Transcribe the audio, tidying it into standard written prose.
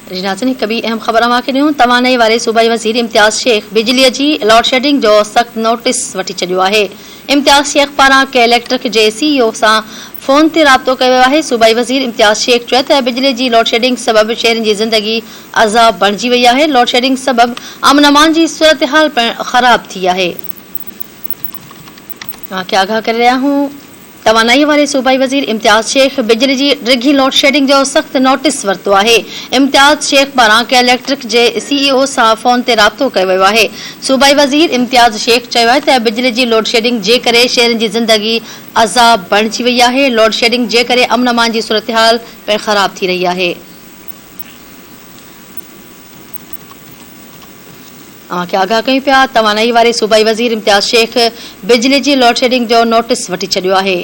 नाज़रीन कभी अहम ख़बर अवांखे ॾियूं। तवानाई वारे सूबाई वज़ीर इम्तियाज़ शेख बिजलीअ जी लोड शेडिंग जो सख़्त नोटिस वठी छॾियो आहे। इम्तियाज़ शेख पारां इलेक्ट्रिक जे CEO सां फ़ोन ते राब्तो कयो वियो आहे। सूबाई वज़ीर इम्तियाज़ शेख चयो त बिजली जी लोड शेडिंग सबबि शहरनि जी ज़िंदगी अज़ाब बणिजी वई आहे। लोड शेडिंग सबबि अमन अमान जी सूरत-हाल पिणु ख़राब थी आहे। तव्हांखे आगाह करे रहिया आहियूं। तवानाई वारे सूबाई वज़ीर इम्तियाज़ शेख बिजली जी डिघी लोड शेडिंग जो सख़्त नोटिस वरितो आहे। इम्तियाज़ शेख पारां इलेक्ट्रिक जे CEO सां फ़ोन ते राब्तो कयो वियो आहे। सूबाई वज़ीर इम्तियाज़ शेख चयो आहे त बिजली जी लोड शेडिंग जे करे शहरनि जी ज़िंदगी अज़ाब बणिजी वई आहे। लोड शेडिंग जे करे अमन अमान जी सूरत-हाल पिणु ख़राब थी रही आहे। तव्हांखे आगाह कयूं पिया। तवानाई वारे सूबाई वज़ीर इम्तियाज़ शेख बिजली जी लोड शेडिंग जो नोटिस वठी छॾियो आहे।